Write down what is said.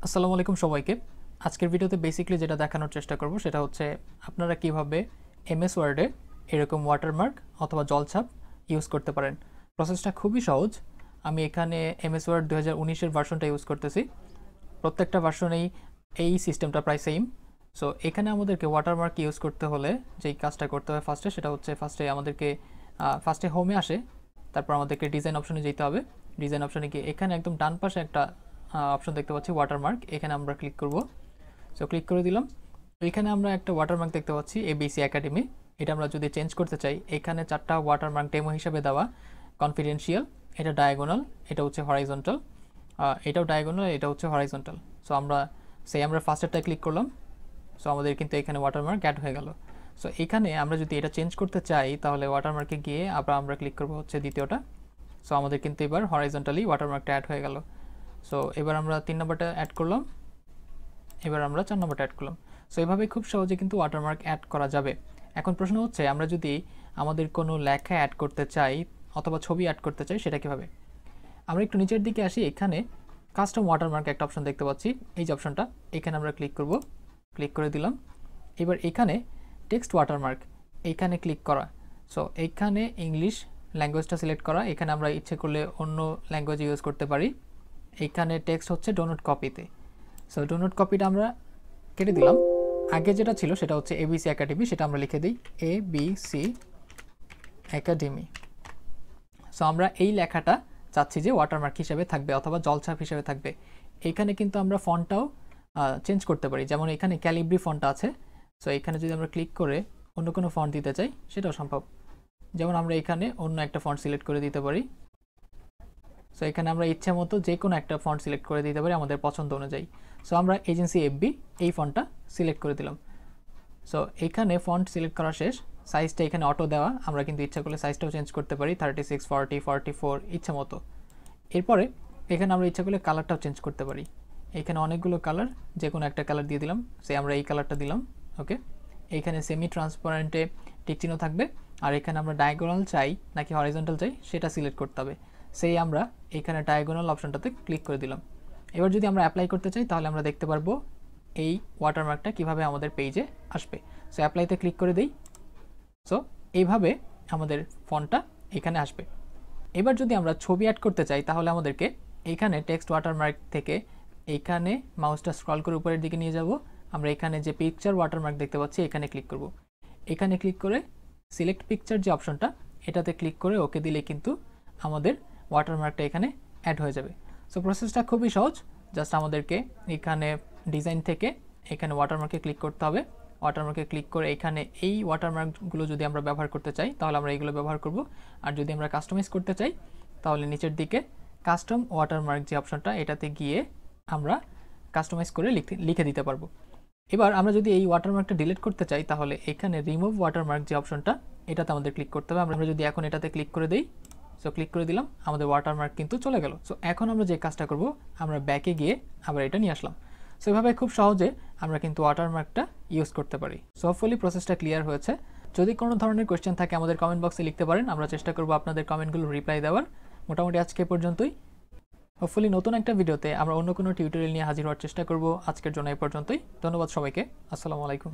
আসসালামু আলাইকুম সবাইকে। আজকের ভিডিওতে বেসিক্যালি যেটা দেখানোর চেষ্টা করব সেটা হচ্ছে আপনারা কিভাবে এমএস ওয়ার্ডে এরকম ওয়াটারমার্ক অথবা জলছাপ ইউজ করতে পারেন। প্রসেসটা খুবই সহজ। আমি এখানে এমএস ওয়ার্ড 2019 এর ভার্সনটা ইউজ করতেছি। প্রত্যেকটা ভার্সনেই এই সিস্টেমটা প্রায় সেম। সো এখানে আমাদেরকে ওয়াটারমার্ক ইউজ করতে হলে যেই কাজটা করতে হয় ফার্স্টে সেটা হচ্ছে ফার্স্টে হোমে আসে, তারপর আমাদেরকে ডিজাইন অপশনে যেতে হবে। ডিজাইন অপশনে গিয়ে এখানে একদম ডান পাশে একটা অপশন দেখতে পাচ্ছি ওয়াটারমার্ক, এখানে আমরা ক্লিক করব। সো ক্লিক করে দিলাম। এখানে আমরা একটা ওয়াটারমার্ক দেখতে পাচ্ছি এবিসি একাডেমি। এটা আমরা যদি চেঞ্জ করতে চাই, এখানে 4টা ওয়াটারমার্ক ডেমো হিসেবে দেওয়া। কনফিডেন্সিয়াল, এটা ডায়াগোনাল, এটা হচ্ছে হরাইজন্টাল, এটাও ডায়াগোনাল, এটা হচ্ছে হরাইজন্টাল। সো আমরা ফার্স্টেরটায় ক্লিক করলাম। সো আমাদের কিন্তু এখানে ওয়াটারমার্ক অ্যাড হয়ে গেল। সো এখানে আমরা যদি এটা চেঞ্জ করতে চাই তাহলে ওয়াটারমার্কে গিয়ে আবার আমরা ক্লিক করব হচ্ছে দ্বিতীয়টা। সো আমাদের কিন্তু এবার হরাইজন্টালি ওয়াটারমার্কটা অ্যাড হয়ে গেল। সো এবার আমরা 3 নম্বরটা অ্যাড করলাম, এবার আমরা 4 নম্বরটা অ্যাড করলাম। সো এভাবে খুব সহজে কিন্তু ওয়াটারমার্ক অ্যাড করা যাবে। এখন প্রশ্ন হচ্ছে আমরা যদি আমাদের কোনো লেখা অ্যাড করতে চাই অথবা ছবি অ্যাড করতে চাই সেটা কীভাবে। আমরা একটু নিচের দিকে আসি, এখানে কাস্টম ওয়াটারমার্ক একটা অপশন দেখতে পাচ্ছি, এই যে অপশনটা, এখানে আমরা ক্লিক করব। ক্লিক করে দিলাম। এবার এখানে টেক্সট ওয়াটারমার্ক, এইখানে ক্লিক করা। সো এইখানে ইংলিশ ল্যাঙ্গুয়েজটা সিলেক্ট করা, এখানে আমরা ইচ্ছে করলে অন্য ল্যাঙ্গুয়েজ ইউজ করতে পারি। এইখানে টেক্সট হচ্ছে ডোনট কপিতে। সো ডোনট কপিটা আমরা কেটে দিলাম। আগে যেটা ছিল সেটা হচ্ছে এবিসি একাডেমি, সেটা আমরা লিখে দিই এবিসি একাডেমি। সো আমরা এই লেখাটা চাচ্ছি যে ওয়াটারমার্ক হিসেবে থাকবে অথবা জলছাপ হিসেবে থাকবে। এইখানে কিন্তু আমরা ফন্টটাও চেঞ্জ করতে পারি, যেমন এখানে ক্যালিব্রি ফন্টটা আছে। সো এখানে যদি আমরা ক্লিক করে অন্য কোনো ফন্ট দিতে চাই সেটাও সম্ভব। যেমন আমরা এখানে অন্য একটা ফন্ট সিলেক্ট করে দিতে পারি। সো এখানে আমরা ইচ্ছে মতো যে কোনো একটা ফন্ট সিলেক্ট করে দিতে পারি আমাদের পছন্দ অনুযায়ী। সো আমরা এজেন্সি এফবি এই ফন্টটা সিলেক্ট করে দিলাম। সো এখানে ফন্ট সিলেক্ট করা শেষ। সাইজটা এখানে অটো দেওয়া, আমরা কিন্তু ইচ্ছা করলে সাইজটাও চেঞ্জ করতে পারি 36, 40, 44 ইচ্ছা মতো। এরপরে এখানে আমরা ইচ্ছা করলে কালারটাও চেঞ্জ করতে পারি। এখানে অনেকগুলো কালার, যে কোনো একটা কালার দিয়ে দিলাম। আমরা এই কালারটা দিলাম। ওকে, এইখানে সেমি ট্রান্সপারেন্টে টিক চিহ্ন থাকবে। আর এখানে আমরা ডায়াগোনাল চাই নাকি হরাইজন্টাল চাই সেটা সিলেক্ট করতে হবে। আমরা এখানে ডায়াগোনাল অপশনটাতে ক্লিক করে দিলাম। এবার যদি আমরা অ্যাপ্লাই করতে চাই তাহলে আমরা দেখতে পারবো এই ওয়াটারমার্কটা কিভাবে আমাদের পেজে আসবে। সো অ্যাপ্লাইতে ক্লিক করে দিই। সো এইভাবে আমাদের ফন্টটা এখানে আসবে। এবার যদি আমরা ছবি অ্যাড করতে চাই তাহলে আমাদেরকে এখানে টেক্সট ওয়াটারমার্ক থেকে এইখানে মাউসটা স্ক্রল করে উপরের দিকে নিয়ে যাব। আমরা এখানে যে পিকচার ওয়াটারমার্ক দেখতে পাচ্ছি এখানে ক্লিক করব। এখানে ক্লিক করে সিলেক্ট পিকচার যে অপশনটা এটাতে ক্লিক করে ওকে দিলে কিন্তু আমাদের ওয়াটারমার্কটা এখানে অ্যাড হয়ে যাবে। সো প্রসেসটা খুবই সহজ। জাস্ট আমাদেরকে এখানে ডিজাইন থেকে এখানে ওয়াটারমার্কে ক্লিক করতে হবে। ওয়াটারমার্কে ক্লিক করে এখানে এই ওয়াটারমার্কগুলো যদি আমরা ব্যবহার করতে চাই তাহলে আমরা এইগুলো ব্যবহার করব। আর যদি আমরা কাস্টমাইজ করতে চাই তাহলে নিচের দিকে কাস্টম ওয়াটারমার্ক যে অপশনটা এটাতে গিয়ে আমরা কাস্টমাইজ করে লিখে দিতে পারবো। এবার আমরা যদি এই ওয়াটারমার্কটা ডিলিট করতে চাই তাহলে এখানে রিমুভ ওয়াটারমার্ক যে অপশনটা এটাতে আমাদের ক্লিক করতে হবে। আমরা যদি এখন এটাতে ক্লিক করে দিই, সো ক্লিক করে দিলাম, আমাদের ওয়াটারমার্ক কিন্তু চলে গেল। সো এখন আমরা যে কাজটা করব, আমরা ব্যাকে গিয়ে আবার এটা নিয়ে আসলাম। সো এভাবে খুব সহজে আমরা কিন্তু ওয়াটারমার্কটা ইউজ করতে পারি। সো হোপফুলি প্রসেসটা ক্লিয়ার হয়েছে। যদি কোনো ধরনের কোয়েশ্চেন থাকে আমাদের কমেন্ট বক্সে লিখতে পারেন, আমরা চেষ্টা করব আপনাদের কমেন্টগুলো রিপ্লাই দেওয়ার। মোটামুটি আজকে পর্যন্তই। হোপফুলি নতুন একটা ভিডিওতে আমরা অন্য কোনো টিউটোরিয়াল নিয়ে হাজির হওয়ার চেষ্টা করব। আজকের জন্য এই পর্যন্তই। ধন্যবাদ সবাইকে। আসসালামু আলাইকুম।